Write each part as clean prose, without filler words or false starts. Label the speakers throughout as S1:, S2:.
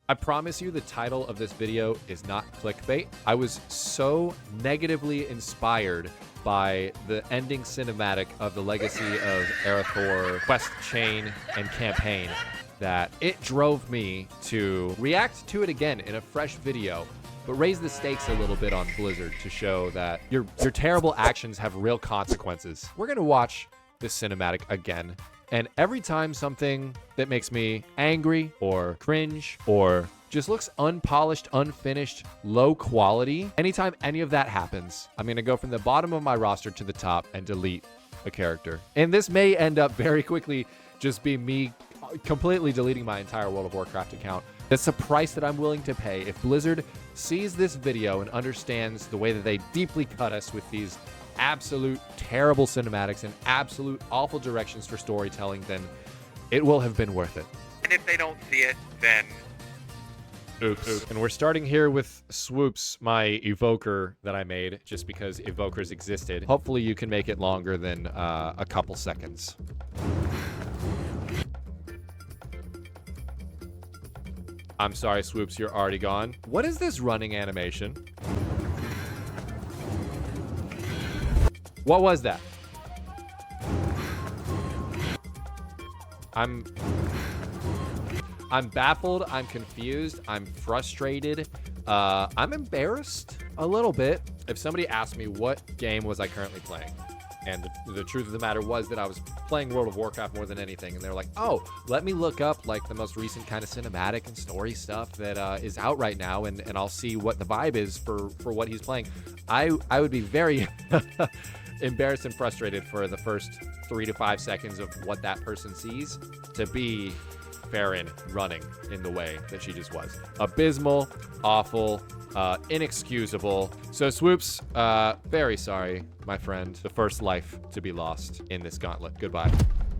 S1: I promise you the title of this video is not clickbait. I was so negatively inspired by the ending cinematic of the Legacy of Arathor quest chain and campaign that it drove me to react to it again in a fresh video, but raise the stakes a little bit on Blizzard to show that your terrible actions have real consequences. We're gonna watch this cinematic again, and every time something that makes me angry or cringe or just looks unpolished, unfinished, low quality, anytime any of that happens, I'm gonna go from the bottom of my roster to the top and delete a character. And this may end up very quickly just be me completely deleting my entire World of Warcraft account. That's a price that I'm willing to pay. If Blizzard sees this video and understands the way that they deeply cut us with these absolute terrible cinematics and absolute awful directions for storytelling, then it will have been worth it.
S2: And if they don't see it, then
S1: oops. And we're starting here with Swoops, my evoker that I made just because evokers existed. Hopefully you can make it longer than a couple seconds. I'm sorry, Swoops, you're already gone. What is this running animation? What was that? I'm baffled, I'm confused, I'm frustrated, I'm embarrassed a little bit. If somebody asked me what game was I currently playing, and the truth of the matter was that I was playing World of Warcraft more than anything, and they're like, oh, let me look up like the most recent kind of cinematic and story stuff that is out right now, and I'll see what the vibe is for what he's playing. I would be very embarrassed and frustrated for the first 3 to 5 seconds of what that person sees to be Farron running in the way that she just was. Abysmal, awful, inexcusable. So Swoops, very sorry, my friend. The first life to be lost in this gauntlet. Goodbye.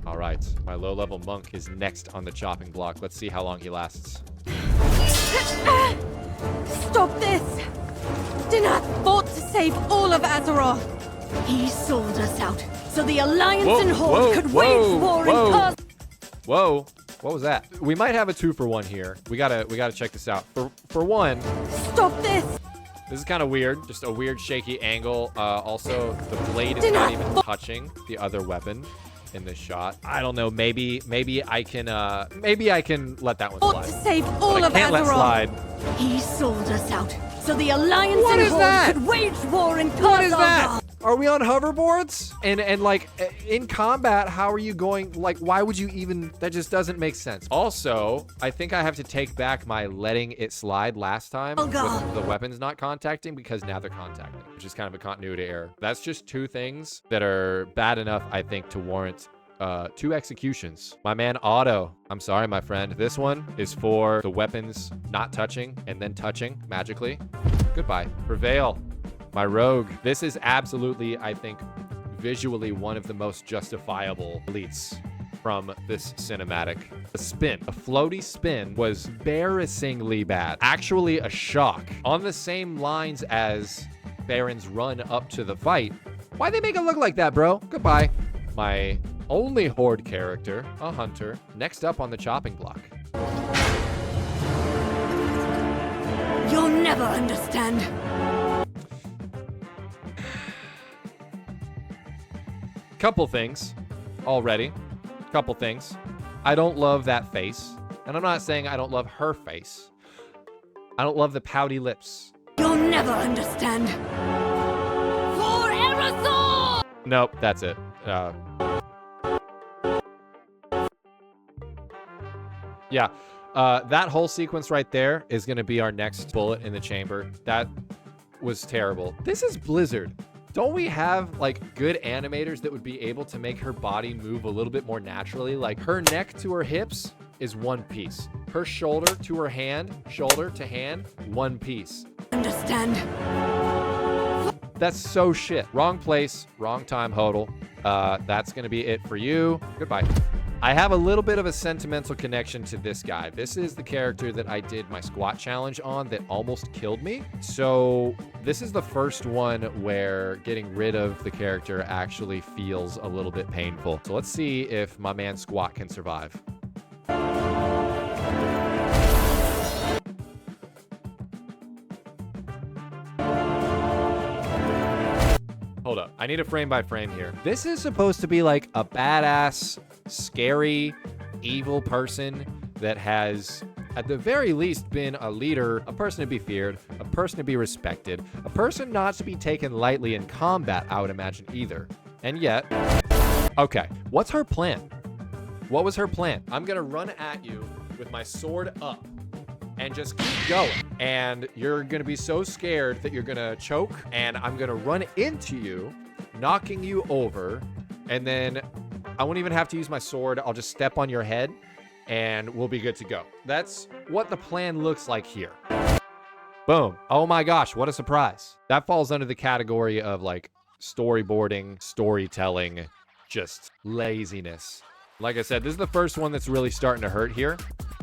S1: All right, my low-level monk is next on the chopping block. Let's see how long he lasts.
S3: Stop this! Dinath fought to save all of Azeroth. He sold us out so the Alliance and Horde could wage war in person.
S1: Whoa. What was that? We might have a 2-for-1 here. We gotta check this out. For one,
S3: stop this!
S1: This is kind of weird. Just a weird shaky angle. Also, the blade is not even touching the other weapon in this shot. I don't know. Maybe I can let that one slide.
S3: To save all of
S1: Can't let
S3: Azeroth.
S1: slide.
S3: He sold us out so the Alliance
S1: What
S3: and
S1: is
S3: Horde
S1: that?
S3: could wage war in person.
S1: What is that? Are we on hoverboards? And like in combat, how are you going? Like, why would you even? That just doesn't make sense. Also, I think I have to take back my letting it slide last time with the weapons not contacting, because now they're contacting, which is kind of a continuity error. That's just 2 things that are bad enough, I think, to warrant 2 executions. My man Otto, I'm sorry, my friend. This one is for the weapons not touching and then touching magically. Goodbye. Prevail. My rogue. This is absolutely, I think, visually one of the most justifiable elites from this cinematic. The spin, a floaty spin, was embarrassingly bad. Actually a shock. On the same lines as Baron's run up to the fight. Why'd they make it look like that, bro? Goodbye. My only Horde character, a hunter, next up on the chopping block.
S3: You'll never understand.
S1: Couple things already. Couple things. I don't love that face. And I'm not saying I don't love her face. I don't love the pouty lips.
S3: You'll never understand. For Arathor!
S1: Nope, that's it. Yeah. That whole sequence right there is going to be our next bullet in the chamber. That was terrible. This is Blizzard. Don't we have like good animators that would be able to make her body move a little bit more naturally? Like her neck to her hips is one piece. Her shoulder to her hand, shoulder to hand, one piece.
S3: Understand.
S1: That's so shit. Wrong place, wrong time, Hodel. That's gonna be it for you. Goodbye. I have a little bit of a sentimental connection to this guy. This is the character that I did my squat challenge on that almost killed me. So this is the first one where getting rid of the character actually feels a little bit painful. So let's see if my man Squat can survive. hold up. I need a frame by frame here. This is supposed to be like a badass, scary, evil person that has, at the very least, been a leader, a person to be feared, a person to be respected, a person not to be taken lightly in combat, I would imagine, either. And yet, okay, what's her plan? What was her plan? I'm gonna run at you with my sword up and just keep going. And you're gonna be so scared that you're gonna choke, and I'm gonna run into you, knocking you over, and then I won't even have to use my sword. I'll just step on your head, and we'll be good to go. That's what the plan looks like here. Boom. Oh my gosh, what a surprise. That falls under the category of like storyboarding, storytelling, just laziness. Like I said, this is the first one that's really starting to hurt here.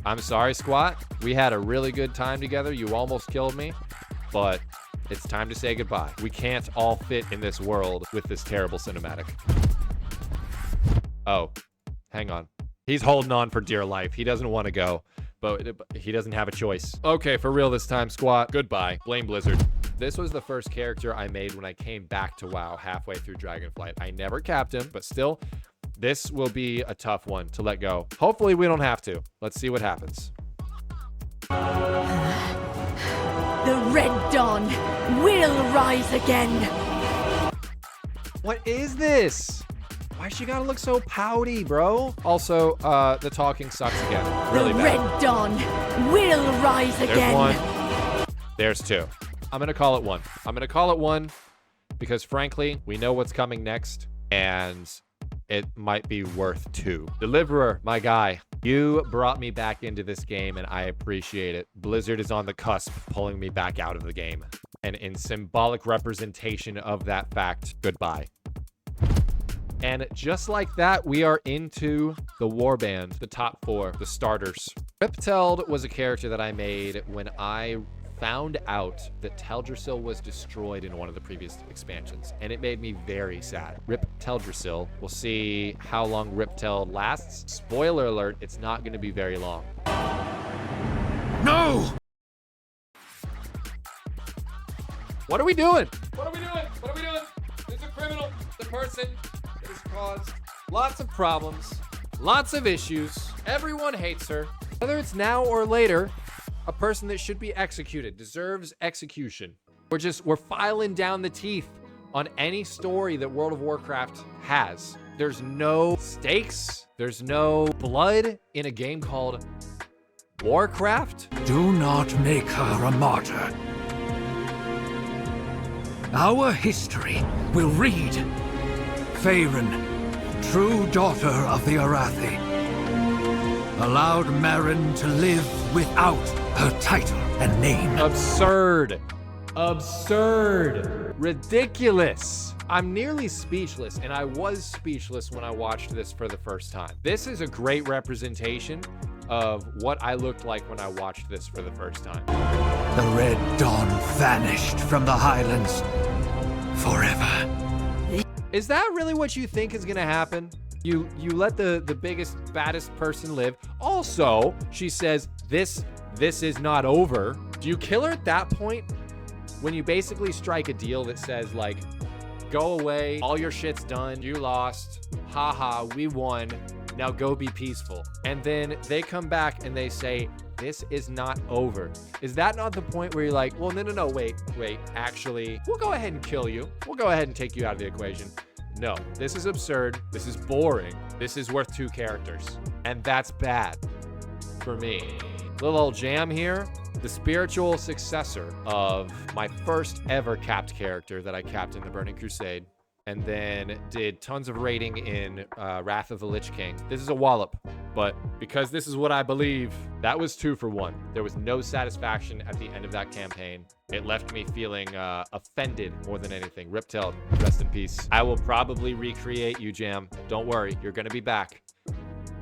S1: I'm sorry, Squat. We had a really good time together. You almost killed me, but it's time to say goodbye. We can't all fit in this world with this terrible cinematic. Oh, hang on. He's holding on for dear life. He doesn't want to go, but he doesn't have a choice. Okay, for real this time, Squat. Goodbye. Blame Blizzard. This was the first character I made when I came back to WoW halfway through Dragonflight. I never capped him, but still, this will be a tough one to let go. Hopefully we don't have to. Let's see what happens.
S3: The Red Dawn will rise again.
S1: What is this? Why she gotta look so pouty, bro? Also, the talking sucks again. Really bad.
S3: The Red Dawn will rise again.
S1: There's one. There's two. I'm gonna call it one. I'm gonna call it one because frankly, we know what's coming next and it might be worth two. Deliverer, my guy, you brought me back into this game and I appreciate it. Blizzard is on the cusp pulling me back out of the game. And in symbolic representation of that fact, goodbye. And just like that, we are into the Warband, the top four, the starters. Ripteld was a character that I made when I found out that Teldrassil was destroyed in one of the previous expansions, and it made me very sad. Rip Teldrassil. We'll see how long Ripteld lasts. Spoiler alert, it's not going to be very long.
S4: No!
S1: What are we doing? What are we doing? What are we doing? There's a criminal. The person that has caused lots of problems, lots of issues. Everyone hates her. Whether it's now or later, a person that should be executed, deserves execution. We're filing down the teeth on any story that World of Warcraft has. There's no stakes. There's no blood in a game called Warcraft.
S4: Do not make her a martyr. Our history will read. Faerun, true daughter of the Arathi, allowed Marin to live without her title and name.
S1: Absurd. Absurd. Ridiculous. I'm nearly speechless, and I was speechless when I watched this for the first time. This is a great representation of what I looked like when I watched this for the first time.
S4: The Red Dawn vanished from the Highlands forever.
S1: Is that really what you think is gonna happen? You let the biggest, baddest person live. Also, she says, this is not over. Do you kill her at that point? When you basically strike a deal that says like, go away, all your shit's done, you lost, haha, we won, now go be peaceful. And then they come back and they say, this is not over. Is that not the point where you're like, well, no, wait, actually, we'll go ahead and kill you. We'll go ahead and take you out of the equation. No, this is absurd. This is boring. This is worth two characters. And that's bad for me. Little old Jam here, the spiritual successor of my first ever capped character that I capped in the Burning Crusade, and then did tons of raiding in Wrath of the Lich King. This is a wallop, but because this is what I believe, that was 2 for 1. There was no satisfaction at the end of that campaign. It left me feeling offended more than anything. Ripteld, rest in peace. I will probably recreate you, Jam. Don't worry, you're gonna be back.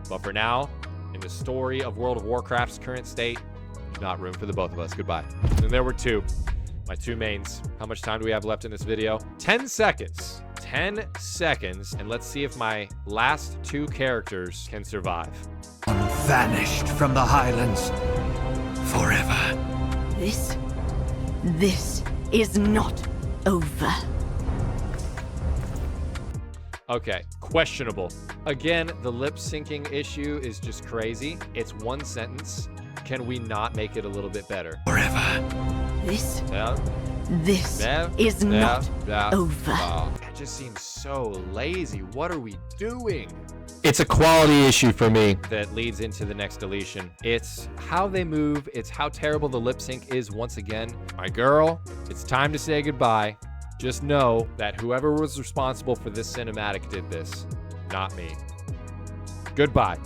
S1: But for now, in the story of World of Warcraft's current state, there's not room for the both of us. Goodbye. And there were 2. My 2 mains. How much time do we have left in this video? 10 seconds. 10 seconds, and let's see if my last 2 characters can survive.
S4: Vanished from the Highlands forever.
S3: This is not over.
S1: Okay, questionable. Again, the lip syncing issue is just crazy. It's one sentence. Can we not make it a little bit better?
S4: Forever.
S3: This
S1: Yeah.
S3: This is not over.
S1: It just seems so lazy. What are we doing? It's a quality issue for me that leads into the next deletion. It's how they move. It's how terrible the lip sync is once again. My girl, it's time to say goodbye. Just know that whoever was responsible for this cinematic did this, not me. Goodbye.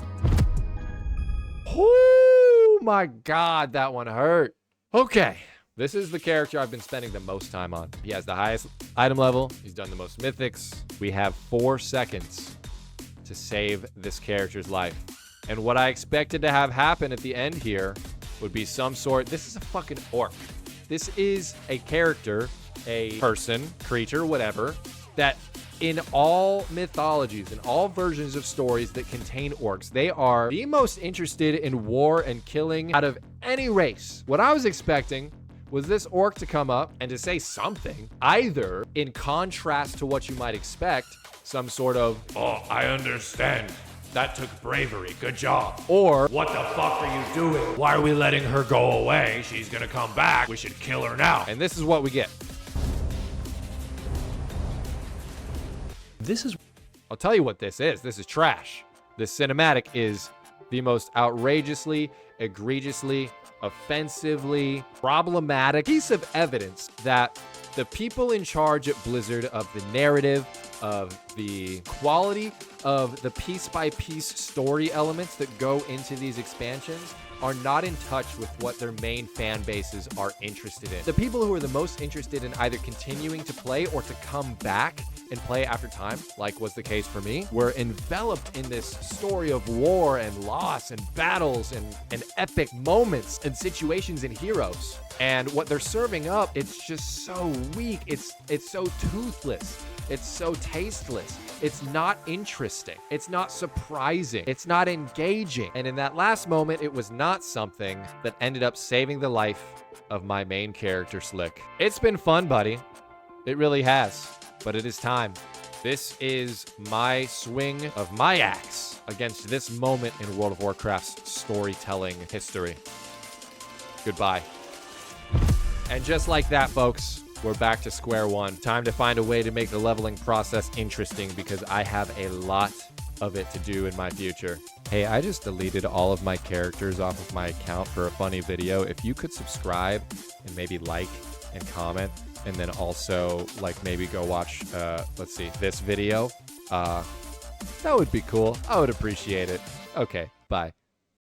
S1: Oh my God, that one hurt. Okay. This is the character I've been spending the most time on. He has the highest item level. He's done the most mythics. We have 4 seconds to save this character's life. And what I expected to have happen at the end here would be some sort... This is a fucking orc. This is a character, a person, creature, whatever, that in all mythologies, in all versions of stories that contain orcs, they are the most interested in war and killing out of any race. What I was expecting was this orc to come up and to say something, either in contrast to what you might expect, some sort of, "Oh, I understand. That took bravery. Good job." Or, "What the fuck are you doing? Why are we letting her go away? She's gonna come back. We should kill her now." And this is what we get. I'll tell you what this is. This is trash. This cinematic is the most outrageously, egregiously, offensively problematic piece of evidence that the people in charge at Blizzard of the narrative, of the quality of the piece-by-piece story elements that go into these expansions are not in touch with what their main fan bases are interested in. The people who are the most interested in either continuing to play or to come back and play after time, like was the case for me, were enveloped in this story of war and loss and battles and epic moments and situations and heroes. And what they're serving up, it's just so weak. It's so toothless. It's so tasteless. It's not interesting. It's not surprising. It's not engaging. And in that last moment, it was not something that ended up saving the life of my main character, Slick. It's been fun, buddy. It really has. But it is time. This is my swing of my axe against this moment in World of Warcraft's storytelling history. Goodbye. And just like that, folks, we're back to square one. Time to find a way to make the leveling process interesting because I have a lot of it to do in my future. Hey, I just deleted all of my characters off of my account for a funny video. If you could subscribe and maybe like and comment, and then also like maybe go watch, let's see, this video, that would be cool. I would appreciate it. Okay, bye.